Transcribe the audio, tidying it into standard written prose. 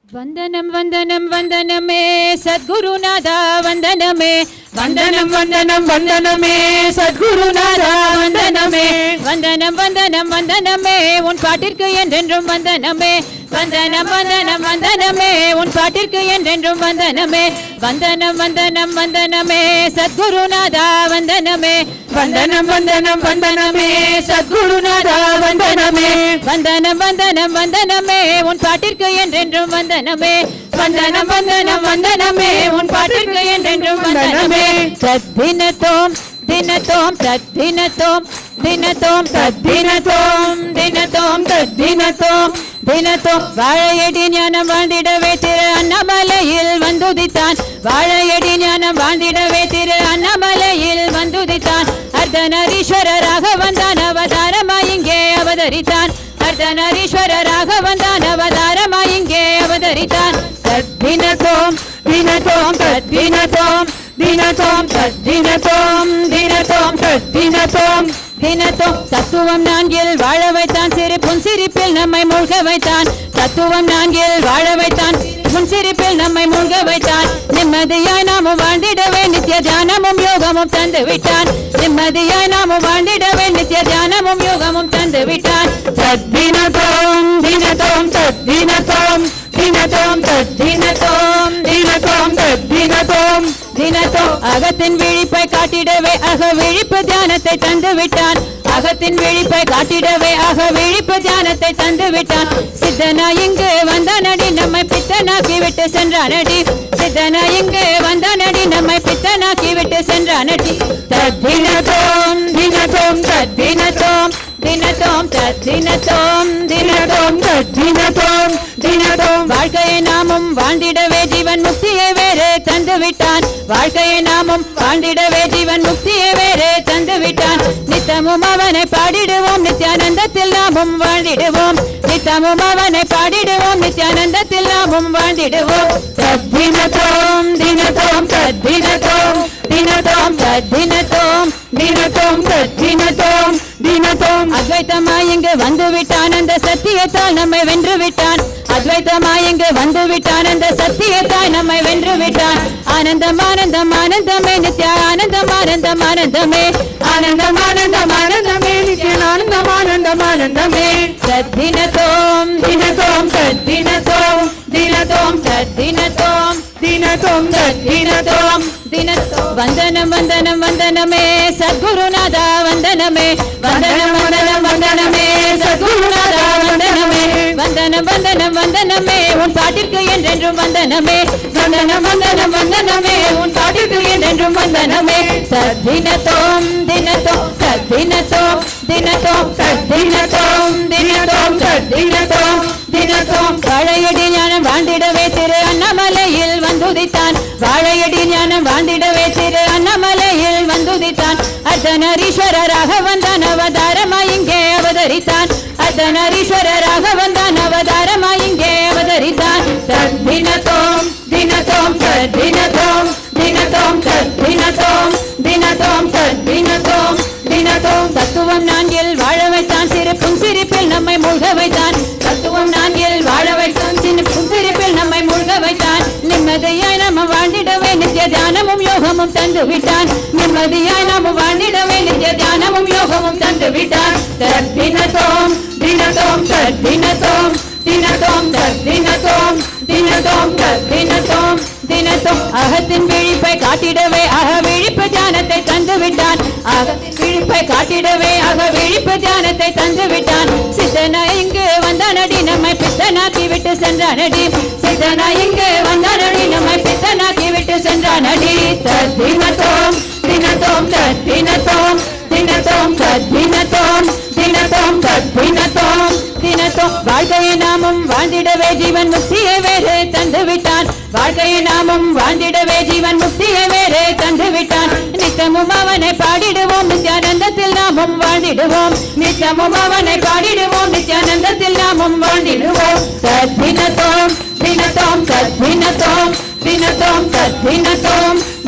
வந்தனம் வந்தனம் வந்தனமே சத்குருநாதா வந்தனமே வந்தனம் வந்தனம் வந்தனமே சத்குருநாதா வந்தனமே வந்தனம் வந்தனம் வந்தனமே உன் பாட்டிற்கு என்றென்றும் வந்தனமே வந்தனம் வந்தனம் வந்தனமே உன் பாட்டிற்கு என்றென்றும் வந்தனமே வந்தனம் வந்தனம் வந்தனமே சத்குருநாதா வந்தனமே வந்தனம் வந்தனம் வந்தனமே சத்குருநாதா வந்தனமே வந்தனம் வந்தனம் வந்தனமே உன் பாட்டிற்கு என்றென்றும் வந்தனமே வந்தனம் வந்தனம் வந்தனமே உன் பாட்டிற்கு என்றென்றும் வந்தனமே சத்தினத்தோம் தினத்தோம் தத்தினத்தோம் தினத்தோம் தத்தினத்தோம் தினத்தோம் தத்தினத்தோம் தினத்தோம் வாழையடி ஞானம் வாழ்ந்திடவே திரு அண்ணாமலையில் வந்துதித்தான் வாழையடி ஞானம் வாழ்ந்திடவே திரு அண்ணாமலையில் வந்துதித்தான் அர்த்தநாரீஸ்வரராக வந்தான் அவதாரமாய் இங்கே அவதரித்தான் அர்த்தநாரீஸ்வரராக வந்தான் அவதாரமாய் இங்கே அவதரித்தான் தத்தினத்தோம் தினத்தோம் தத்தினத்தோம் தினத்தோம் தத்தினத்தோம் தினத்தோம் தத்தினத்தோம் தினத்தோம் தத்துவம் நான்கில் வாழ வைத்தான் சிறு புன்சிரிப்பில் நம்மை மூழ்க வைத்தான் தத்துவம் நான்கில் வாழ வைத்தான் புன்சிரிப்பில் நம்மை மூழ்க வைத்தான் நிம்மதியாய் நாமும் வாழ்ந்திடவே நித்திய தியானமும் யோகமும் தந்து விட்டான் நிம்மதியாய் நாமும் வாழ்ந்திடவே நித்திய தியானமும் யோகமும் தந்து விட்டான் தத்தினத்தோம் தினத்தோம் தத்தினத்தோம் தினத்தோம் தத்தினத்தோம் தினத்தோம் தத்தினத்தோம் தினத்தோம் அகத்தின் விழிப்பை காட்டிடவே அக விழிப்பு தியானத்தை தந்து விட்டான் அகத்தின் விழிப்பை காட்டிடவே அக விழிப்பு தியானத்தை தந்து விட்டான் சித்தனா இங்கு வந்தானடி நம்மை பித்தனாக்கி விட்டு சென்றானடி சித்தனா இங்கு வந்தானடி நம்மை பித்தனாக்கி விட்டு சென்றானடி தத்தினத்தோம் தினத்தோம் தத்தினத்தோம் தினத்தோம் தத்தினத்தோம் தினத்தோம் தத்தினத்தோம் தினத்தோம் வாழ்க்கையை நாமும் வாழ்ந்திடவே ஜீவன் முக்தியை வேறு தந்து விட்டான் வாழ்க்கையை நாமும் வாழ்ந்திடவே ஜீவன் முக்தியை வேறு தந்து விட்டான் நித்தமும் அவனை பாடிடுவோம் நித்யானந்தத்தில் நாமும் வாழ்ந்திடுவோம் நித்தமும் அவனை பாடிடுவோம் நித்யானந்தத்தில் நாமும் வாழ்ந்திடுவோம் தத்தினத்தோம் தினத்தோம் தத்தினத்தோம் தினத்தோம் தத்தினத்தோம் தினத்தோம் தத்தினத்தோம் தினத்தோம் அத்வைத்தமாய் இங்கு வந்து விட்டான் அந்த சத்தியத்தால் நம்மை வென்று விட்டான் அத்வைத்தமாய் இங்கு வந்து விட்டான் அந்த சத்தியத்தால் நம்மை வென்று விட்டான் ஆனந்தம் ஆனந்தம் ஆனந்தமே நித்ய ஆனந்தம் ஆனந்தம் ஆனந்தமே ஆனந்தம் ஆனந்தம் ஆனந்தமே நித்ய ஆனந்தம் ஆனந்தம் ஆனந்தமே தத்தினத்தோம் தினத்தோம் தத்தினத்தோம் தினத்தோம் தத்தினத்தோம் தினத்தோம் தத்தினத்தோம் தினத்தோம் வந்தனம் வந்தனம் வந்தனமே சத்குருநாதா வந்தனமே வந்தனம் வந்தனம் வந்தனமே சத்குருநாதா வந்தனமே வந்தனம் வந்தனம் வந்தனமே உன் பாட்டிற்கு என்றென்றும் வந்தனமே வந்தனம் வந்தனம் வந்தனமே உன் பாட்டிற்கு என்றென்றும் வந்தனமே தத்தினத்தோம் தினத்தோம் தத்தினத்தோம் தினத்தோம் தத்தினத்தோம் தினத்தோம் தத்தினத்தோம் தினத்தோம் வாழையடி ஞானம் வாழ்ந்திடவே திரு அண்ணாமலையில் வந்துதித்தான் வாழையடி ஞானம் வாழ்ந்திடவே திரு அண்ணாமலையில் வந்துதித்தான் அர்த்தநாரீஸ்வரராக வந்தான் அவதாரமாய் இங்கே அவதரித்தான் அர்த்தநாரீஸ்வரராக வந்தான் அவதாரமாய் இங்கே அவதரித்தான் தத்தினத்தோம் தினத்தோம் தத்தினத்தோம் தினத்தோம் தத்தினத்தோம் தினத்தோம் தத்தினத்தோம் தினத்தோம் தத்துவம் நான்கில் வாழ வைத்தான் சிறு புன்சிரிப்பில் நம்மை மூழ்க வைத்தான் தத்துவம் நான்கில் வாழ வைத்தான் சிறு புன்சிரிப்பில் நம்மை மூழ்க வைத்தான் நிம்மதியாய் நாம வாழ்ந்திடவே நித்திய தியானமும் யோகமும் தந்து விட்டான் நிம்மதியாய் நாம வாழ்ந்திடவே நித்திய தியானமும் யோகமும் தந்து விட்டான் தத்தினத்தோம் தினத்தோம் தத்தினத்தோம் தினத்தோம் தத்தினத்தோம் தினத்தோம் தத்தினத்தோம் தினத்தோம் அகத்தின் விழிப்பை காட்டிடவே அக விழிப்பு தியானத்தை தந்து விட்டான் அகத்தின் விழிப்பை காட்டிடவே அக விழிப்பு தியானத்தை தந்து விட்டான் சித்தனா இங்கு வந்தானடி நம்மை பித்தனாக்கி விட்டு சென்றானடி சித்தனா இங்கு வந்தானடி நம்மை பித்தனாக்கி விட்டு சென்றானடி தத்தினத்தோம் தினத்தோம் தத்தினத்தோம் தினத்தோம் தத்தினத்தோம் தினத்தோம் தத்தினத்தோம் தினத்தோம் வாழ்க்கையை நாமும் வாழ்ந்திடவே ஜீவன் முக்தியை வேறு தந்து விட்டான் வாழ்க்கையை நாமும் வாழ்ந்திடவே ஜீவன் முக்தியை வேறு தந்து விட்டான் நித்தமும் அவனை பாடிடுவோம் நித்யானந்தத்தில் நாமும் வாழ்ந்திடுவோம் நித்தமும் அவனை பாடிடுவோம் நித்யானந்தத்தில் நாமும் வாழ்ந்திடுவோம் தத்தினத்தோம் தினத்தோம் தத்தினத்தோம் தினத்தோம் தத்தினத்தோம்